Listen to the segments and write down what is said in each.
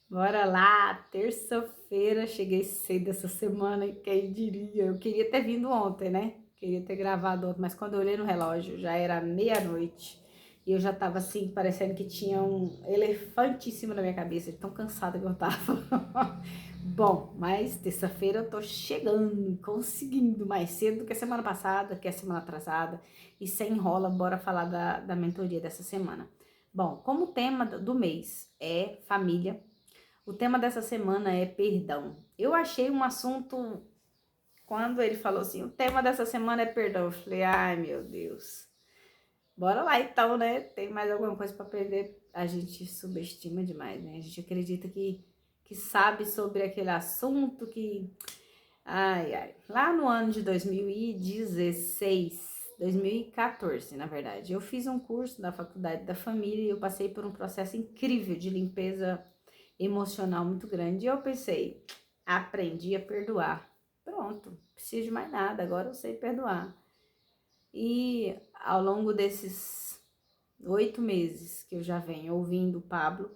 Bora lá, terça-feira, cheguei cedo essa semana e quem diria? Eu queria ter vindo ontem, né? Queria ter gravado ontem, mas quando eu olhei no relógio já era meia-noite e eu já tava assim, parecendo que tinha um elefante em cima da minha cabeça, de tão cansada que eu tava. Bom, mas terça-feira eu tô chegando, conseguindo mais cedo do que a semana passada, que é a semana atrasada, e sem enrola, bora falar da mentoria dessa semana. Bom, como o tema do mês é família, o tema dessa semana é perdão. Eu achei um assunto, quando ele falou assim, o tema dessa semana é perdão, eu falei, ai meu Deus, bora lá então, né? Tem mais alguma coisa para perder? A gente subestima demais, né? A gente acredita que sabe sobre aquele assunto que... Ai, ai. Lá no ano de 2016, 2014, na verdade, eu fiz um curso da Faculdade da Família e eu passei por um processo incrível de limpeza emocional muito grande. E eu pensei, aprendi a perdoar. Pronto, não preciso de mais nada, agora eu sei perdoar. E ao longo desses 8 meses que eu já venho ouvindo o Pablo,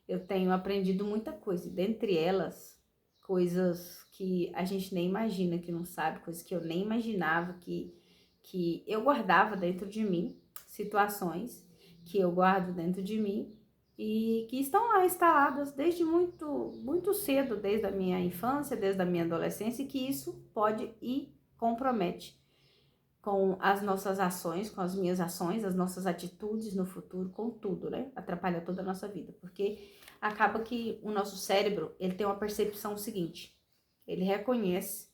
eu tenho aprendido muita coisa. Dentre elas, coisas que a gente nem imagina que não sabe, coisas que eu nem imaginava que eu guardava dentro de mim, situações que eu guardo dentro de mim e que estão lá instaladas desde muito cedo, desde a minha infância, desde a minha adolescência, e que isso pode e compromete com as nossas ações, com as minhas ações, as nossas atitudes no futuro, com tudo, né? Atrapalha toda a nossa vida, porque acaba que o nosso cérebro, ele tem uma percepção seguinte, ele reconhece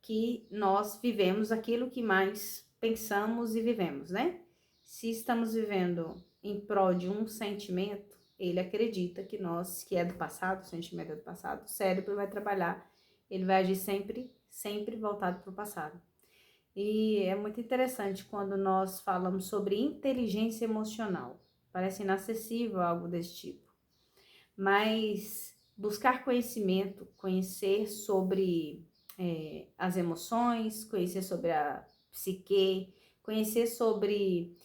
que nós vivemos aquilo que mais pensamos e vivemos, né? Se estamos vivendo em prol de um sentimento, ele acredita que nós, que é do passado, o sentimento é do passado, o cérebro vai trabalhar, ele vai agir sempre voltado para o passado. E é muito interessante quando nós falamos sobre inteligência emocional. Parece inacessível algo desse tipo. Mas buscar conhecimento, conhecer sobre as emoções, conhecer sobre a psique, conhecer sobre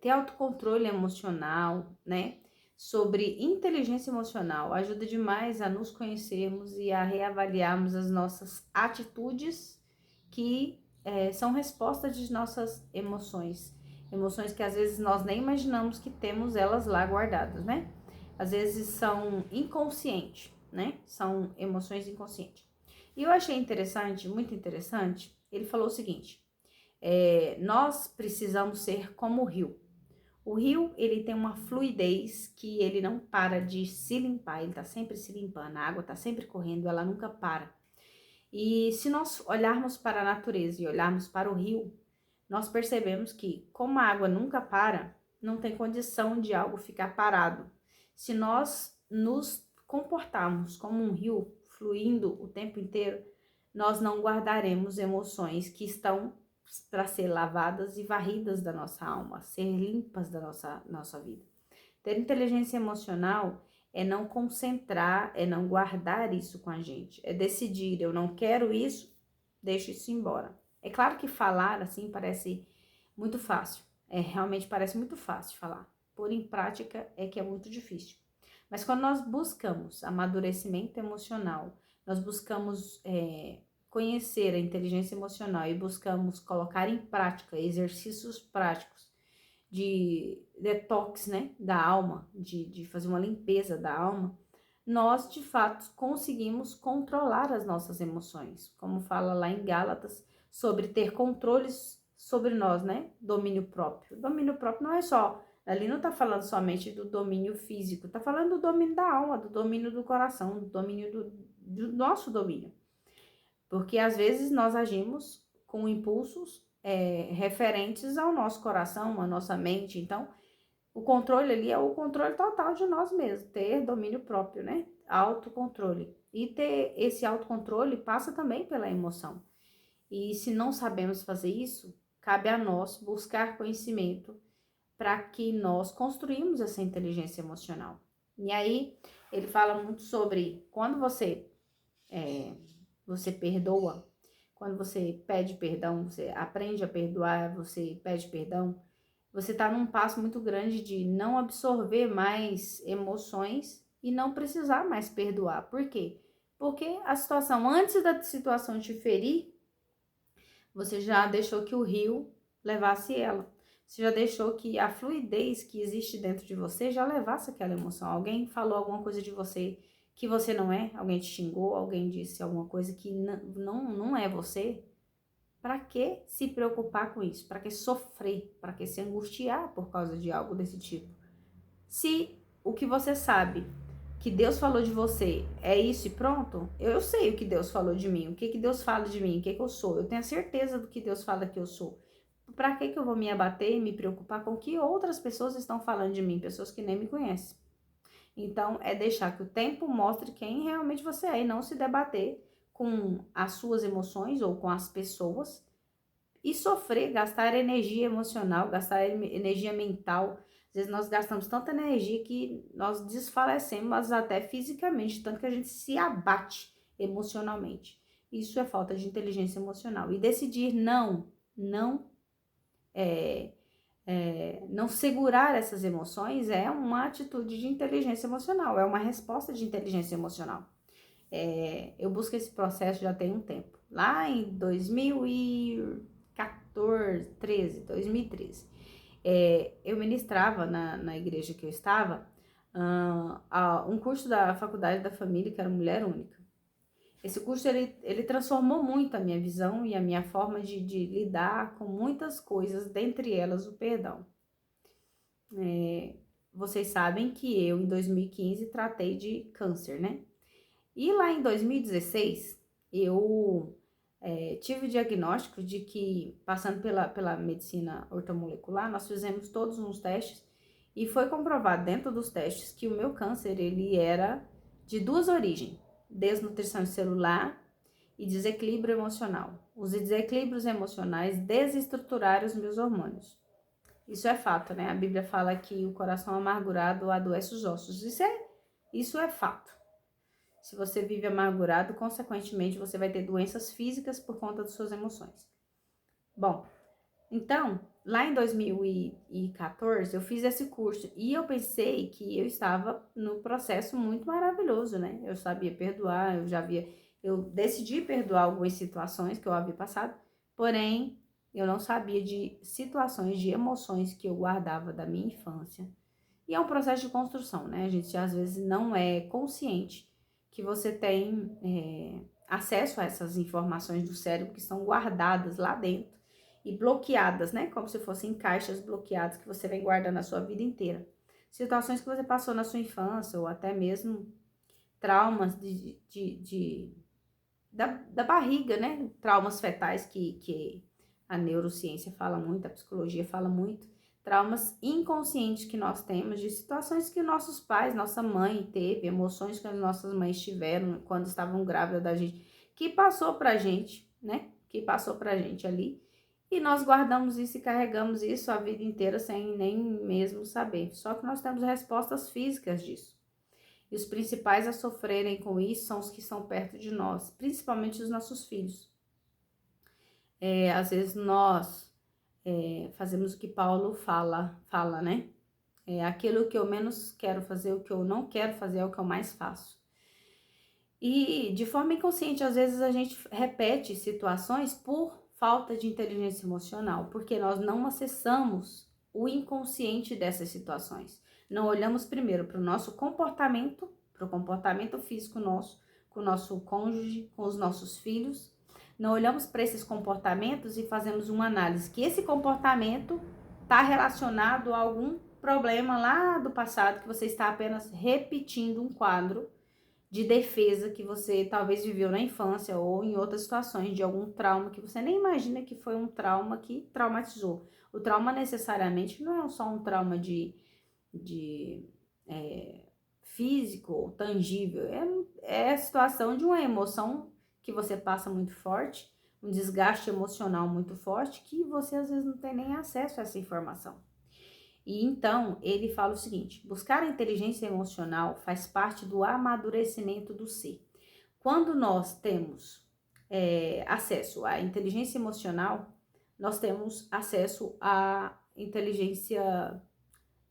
ter autocontrole emocional, né? Sobre inteligência emocional, ajuda demais a nos conhecermos e a reavaliarmos as nossas atitudes que são respostas de nossas emoções. Emoções que às vezes nós nem imaginamos que temos elas lá guardadas, né? Às vezes são inconscientes, né? São emoções inconscientes. E eu achei interessante, muito interessante, ele falou o seguinte, nós precisamos ser como o rio. O rio, ele tem uma fluidez que ele não para de se limpar, ele tá sempre se limpando, a água tá sempre correndo, ela nunca para. E se nós olharmos para a natureza e olharmos para o rio, nós percebemos que, como a água nunca para, não tem condição de algo ficar parado. Se nós nos comportarmos como um rio fluindo o tempo inteiro, nós não guardaremos emoções que estão para ser lavadas e varridas da nossa alma, ser limpas da nossa vida. Ter inteligência emocional é não concentrar, é não guardar isso com a gente, é decidir, eu não quero isso, deixa isso embora. É claro que falar assim parece muito fácil, realmente parece muito fácil falar, por em prática é que é muito difícil. Mas quando nós buscamos amadurecimento emocional, nós buscamos conhecer a inteligência emocional e buscamos colocar em prática exercícios práticos de detox, né, da alma, de fazer uma limpeza da alma, nós de fato conseguimos controlar as nossas emoções, como fala lá em Gálatas, sobre ter controles sobre nós, né, domínio próprio. Domínio próprio não é só, ali não tá falando somente do domínio físico, tá falando do domínio da alma, do domínio do coração, do domínio do nosso domínio. Porque às vezes nós agimos com impulsos referentes ao nosso coração, à nossa mente. Então, o controle ali é o controle total de nós mesmos, ter domínio próprio, né? Autocontrole. E ter esse autocontrole passa também pela emoção. E se não sabemos fazer isso, cabe a nós buscar conhecimento para que nós construímos essa inteligência emocional. E aí, ele fala muito sobre quando você perdoa, quando você pede perdão, você aprende a perdoar, você pede perdão, você está num passo muito grande de não absorver mais emoções e não precisar mais perdoar. Por quê? Porque a situação, antes da situação te ferir, você já deixou que o rio levasse ela. Você já deixou que a fluidez que existe dentro de você já levasse aquela emoção. Alguém falou alguma coisa de você que você não é, alguém te xingou, alguém disse alguma coisa que não é você. Para que se preocupar com isso? Para que sofrer? Para que se angustiar por causa de algo desse tipo? Se o que você sabe que Deus falou de você é isso e pronto, eu sei o que Deus falou de mim, o que Deus fala de mim, o que eu sou. Eu tenho certeza do que Deus fala que eu sou. Para que eu vou me abater e me preocupar com o que outras pessoas estão falando de mim, pessoas que nem me conhecem? Então, é deixar que o tempo mostre quem realmente você é e não se debater com as suas emoções ou com as pessoas e sofrer, gastar energia emocional, gastar energia mental. Às vezes nós gastamos tanta energia que nós desfalecemos até fisicamente, tanto que a gente se abate emocionalmente. Isso é falta de inteligência emocional. E decidir não não segurar essas emoções é uma atitude de inteligência emocional, é uma resposta de inteligência emocional. Eu busco esse processo já tem um tempo. Lá em 2014, 2013, eu ministrava na igreja que eu estava um curso da Faculdade da Família, que era Mulher Única. Esse curso, ele transformou muito a minha visão e a minha forma de lidar com muitas coisas, dentre elas o perdão. Vocês sabem que eu, em 2015, tratei de câncer, né? E lá em 2016, eu tive o diagnóstico de que, passando pela medicina ortomolecular, nós fizemos todos uns testes e foi comprovado dentro dos testes que o meu câncer, ele era de duas origens: desnutrição celular e desequilíbrio emocional. Os desequilíbrios emocionais desestruturaram os meus hormônios. Isso é fato, né? A Bíblia fala que o coração amargurado adoece os ossos. Isso é fato. Se você vive amargurado, consequentemente, você vai ter doenças físicas por conta das suas emoções. Bom, então, lá em 2014, eu fiz esse curso e eu pensei que eu estava no processo muito maravilhoso, né? Eu sabia perdoar, eu decidi perdoar algumas situações que eu havia passado, porém, eu não sabia de situações, de emoções que eu guardava da minha infância. E é um processo de construção, né? A gente às vezes não é consciente que você tem acesso a essas informações do cérebro que estão guardadas lá dentro e bloqueadas, né? Como se fossem caixas bloqueadas que você vem guardando a sua vida inteira. Situações que você passou na sua infância ou até mesmo traumas da barriga, né? Traumas fetais que a neurociência fala muito, a psicologia fala muito. Traumas inconscientes que nós temos de situações que nossos pais, nossa mãe teve, emoções que as nossas mães tiveram quando estavam grávidas da gente, que passou pra gente, né? Que passou pra gente ali. E nós guardamos isso e carregamos isso a vida inteira sem nem mesmo saber. Só que nós temos respostas físicas disso. E os principais a sofrerem com isso são os que estão perto de nós, principalmente os nossos filhos. Às vezes nós fazemos o que Paulo fala, né? Aquilo que eu menos quero fazer, o que eu não quero fazer é o que eu mais faço. E de forma inconsciente, às vezes a gente repete situações por falta de inteligência emocional, porque nós não acessamos o inconsciente dessas situações. Não olhamos primeiro para o nosso comportamento, para o comportamento físico nosso, com o nosso cônjuge, com os nossos filhos. Não olhamos para esses comportamentos e fazemos uma análise que esse comportamento está relacionado a algum problema lá do passado, que você está apenas repetindo um quadro de defesa que você talvez viveu na infância ou em outras situações de algum trauma que você nem imagina que foi um trauma que traumatizou. O trauma necessariamente não é só um trauma de físico ou tangível, é a situação de uma emoção que você passa muito forte, um desgaste emocional muito forte, que você às vezes não tem nem acesso a essa informação. E então, ele fala o seguinte: buscar a inteligência emocional faz parte do amadurecimento do ser. Quando nós temos acesso à inteligência emocional, nós temos acesso à inteligência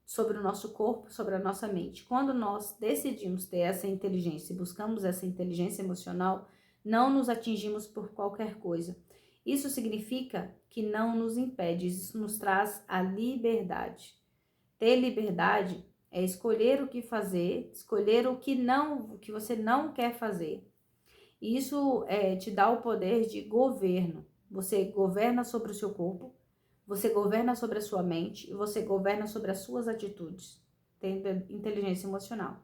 sobre o nosso corpo, sobre a nossa mente. Quando nós decidimos ter essa inteligência e buscamos essa inteligência emocional, não nos atingimos por qualquer coisa. Isso significa que não nos impede, isso nos traz a liberdade. Ter liberdade é escolher o que fazer, escolher o que você não quer fazer. E isso te dá o poder de governo. Você governa sobre o seu corpo, você governa sobre a sua mente e você governa sobre as suas atitudes. Tem inteligência emocional.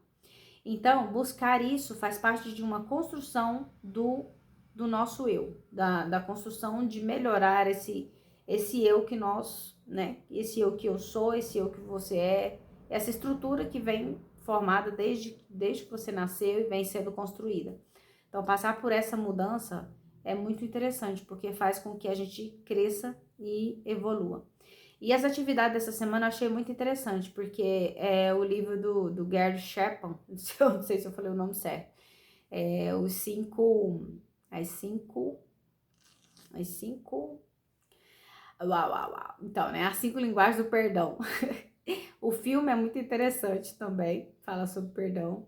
Então, buscar isso faz parte de uma construção do nosso eu, da construção de melhorar esse eu que nós, né? Esse eu que eu sou, esse eu que você é, essa estrutura que vem formada desde que você nasceu e vem sendo construída. Então, passar por essa mudança é muito interessante, porque faz com que a gente cresça e evolua. E as atividades dessa semana eu achei muito interessante, porque é o livro do Gary Chapman, não sei se eu falei o nome certo, as cinco, uau. Então, né, as 5 linguagens do perdão. O filme é muito interessante também, fala sobre perdão.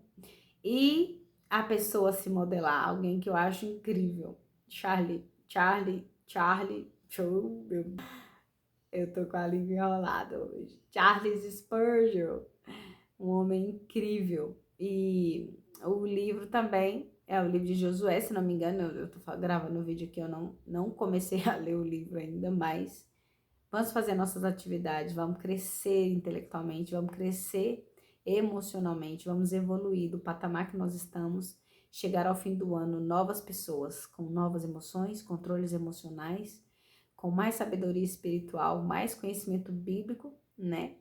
E a pessoa se modelar, alguém que eu acho incrível, Charlie, eu tô com a língua enrolada hoje. Charles Spurgeon, um homem incrível. E o livro também é o livro de Josué, se não me engano, eu tô gravando o vídeo aqui, eu não comecei a ler o livro ainda, mas vamos fazer nossas atividades, vamos crescer intelectualmente, vamos crescer emocionalmente, vamos evoluir do patamar que nós estamos, chegar ao fim do ano novas pessoas, com novas emoções, controles emocionais, com mais sabedoria espiritual, mais conhecimento bíblico, né?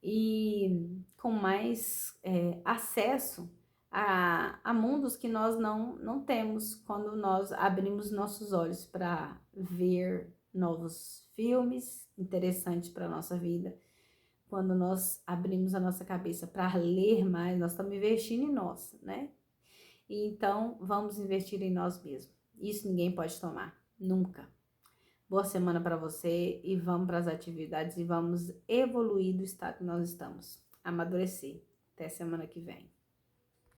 E com mais acesso a mundos que nós não temos quando nós abrimos nossos olhos para ver novos filmes interessantes para a nossa vida. Quando nós abrimos a nossa cabeça para ler mais, nós estamos investindo em nós, né? E então, vamos investir em nós mesmos. Isso ninguém pode tomar, nunca. Boa semana para você e vamos para as atividades e vamos evoluir do estado que nós estamos. Amadurecer. Até semana que vem.